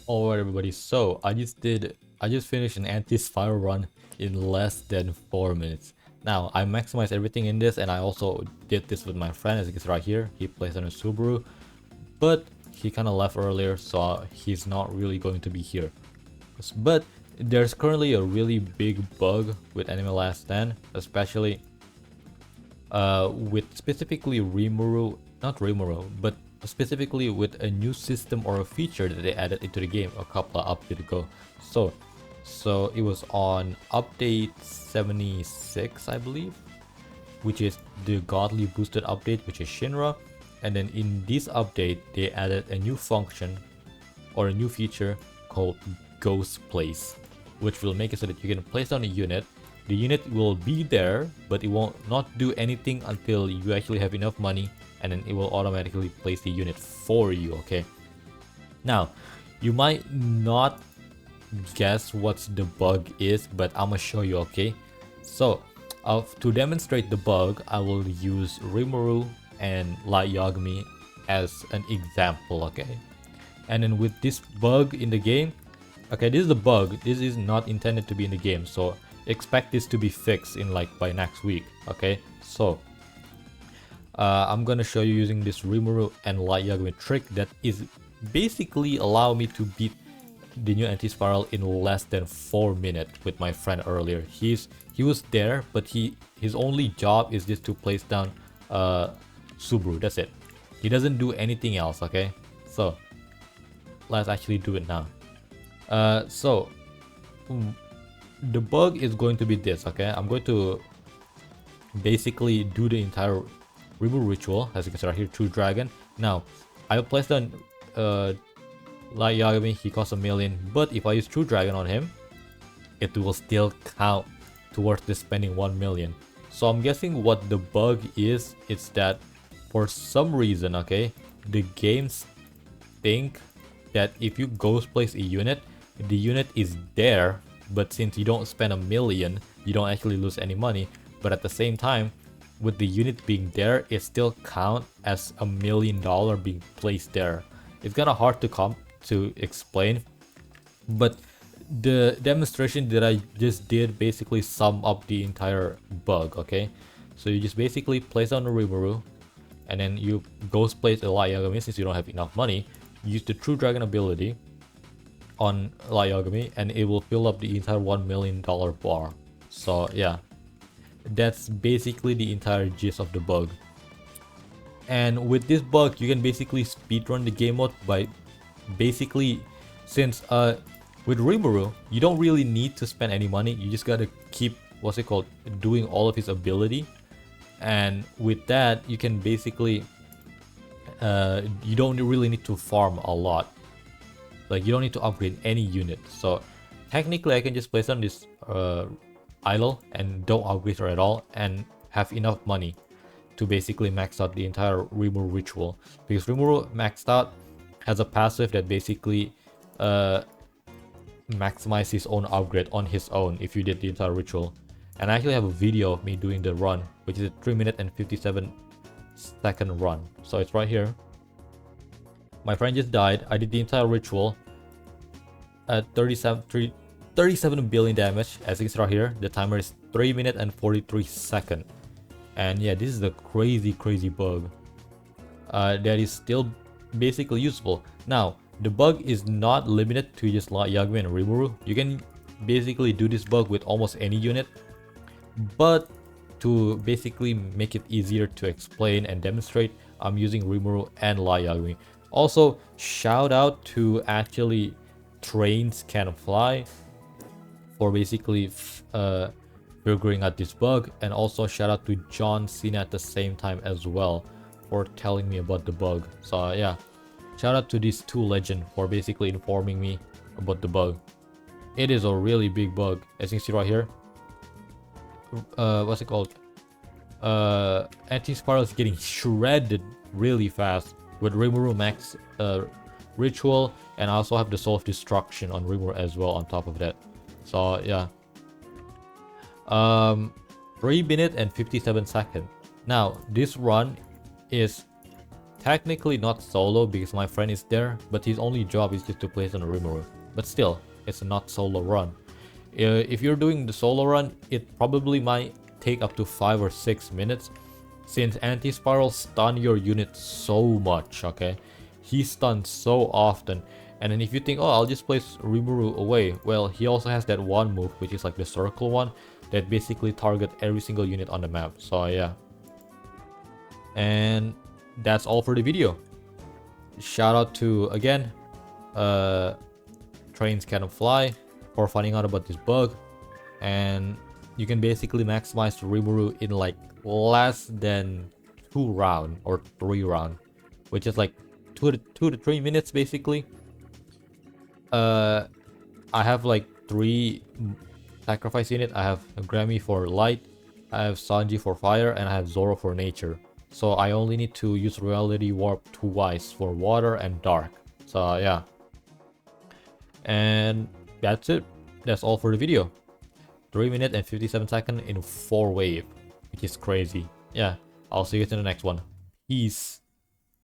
Alright everybody, so I just finished an anti-spiral run in less than 4 minutes. Now I maximized everything in this, and I also did this with my friend. As you can see right here, he plays on a Subaru, but he kind of left earlier, so he's not really going to be here. But there's currently a really big bug with Anime Last Stand, especially with specifically Rimuru, not Rimuru, but specifically with a new system or a feature that they added into the game a couple of updates ago. So it was on update 76, I believe, which is the godly boosted update, which is Shinra. And then in this update, they added a new function or a new feature called Ghost Place, which will make it so that you can place down a unit. The unit will be there, but it won't not do anything until you actually have enough money, and then it will automatically place the unit for you. Okay. Now, you might not guess what the bug is, but I'm gonna show you. Okay. So, to demonstrate the bug, I will use Rimuru and Light Yagami as an example. Okay. And then with this bug in the game, okay, this is the bug. This is not intended to be in the game, so expect this to be fixed in like by next week. Okay, so I'm gonna show you using this Rimuru and Light Yagami trick that is basically allow me to beat the new anti-spiral in less than 4 minutes with my friend earlier. He was there, but his only job is just to place down Subaru. That's it. He doesn't do anything else. Okay, so let's actually do it now. The bug is going to be this. Okay, I'm going to basically do the entire Rimuru ritual, as you can see right here, True Dragon. Now, I placed on Light Yagami, he costs 1 million, but if I use True Dragon on him, it will still count towards the spending 1 million. So I'm guessing what the bug is, it's that for some reason, okay, the games think that if you ghost place a unit, the unit is there, but since you don't spend 1 million, you don't actually lose any money. But at the same time, with the unit being there, it still counts as $1 million being placed there. It's kind of hard to explain, but the demonstration that I just did basically sum up the entire bug. Okay, so you just basically place on the Rimuru, and then you ghost place a Light Yagami since you don't have enough money. Use the True Dragon ability on Light Yagami, and it will fill up the entire $1 million bar. So yeah, that's basically the entire gist of the bug. And with this bug, you can basically speedrun the game mode by basically, since with Rimuru, you don't really need to spend any money. You just gotta keep doing all of his ability, and with that, you can basically you don't really need to farm a lot. Like, you don't need to upgrade any unit. So technically I can just place on this idle and don't upgrade her at all, and have enough money to basically max out the entire Rimuru ritual. Because Rimuru maxed out has a passive that basically maximizes his own upgrade on his own if you did the entire ritual. And I actually have a video of me doing the run, which is a 3 minute and 57 second run. So it's right here. My friend just died. I did the entire ritual at 37 billion damage. As you can see right here, the timer is 3 minutes and 43 seconds. And yeah, this is a crazy bug that is still basically useful. Now, the bug is not limited to just Light Yagami and Rimuru. You can basically do this bug with almost any unit, but to basically make it easier to explain and demonstrate, I'm using Rimuru and Light Yagami. Also, shout out to actually Trains Can Fly for basically figuring out this bug, and also shout out to John Cena at the same time as well for telling me about the bug. So yeah, shout out to these two legends for basically informing me about the bug. It is a really big bug, as you can see right here. What's it called? Anti-spiral is getting shredded really fast with Rimuru max ritual, and I also have the Soul of Destruction on Rimuru as well on top of that. So yeah, 3 minutes and 57 seconds. Now this run is technically not solo because my friend is there, but his only job is just to place on a Rimuru. But still, it's a not solo run. If you're doing the solo run, it probably might take up to 5 or 6 minutes, since anti-spiral stun your unit so much, okay? He stuns so often, and then if you think, oh, I'll just place Rimuru away, well, he also has that one move, which is like the circle one, that basically target every single unit on the map. So yeah. And that's all for the video. Shout out to, again, Trains Cannot Fly for finding out about this bug. And you can basically maximize Rimuru in like less than 2 round or 3 round, which is like 2 to 3 minutes basically. I have like 3 sacrifice unit. I have Grammy for light, I have Sanji for fire, and I have Zoro for nature. So I only need to use reality warp twice for water and dark. So yeah. And that's it. That's all for the video. 3 minutes and 57 seconds in 4 wave, which is crazy. Yeah, I'll see you in the next one. Peace.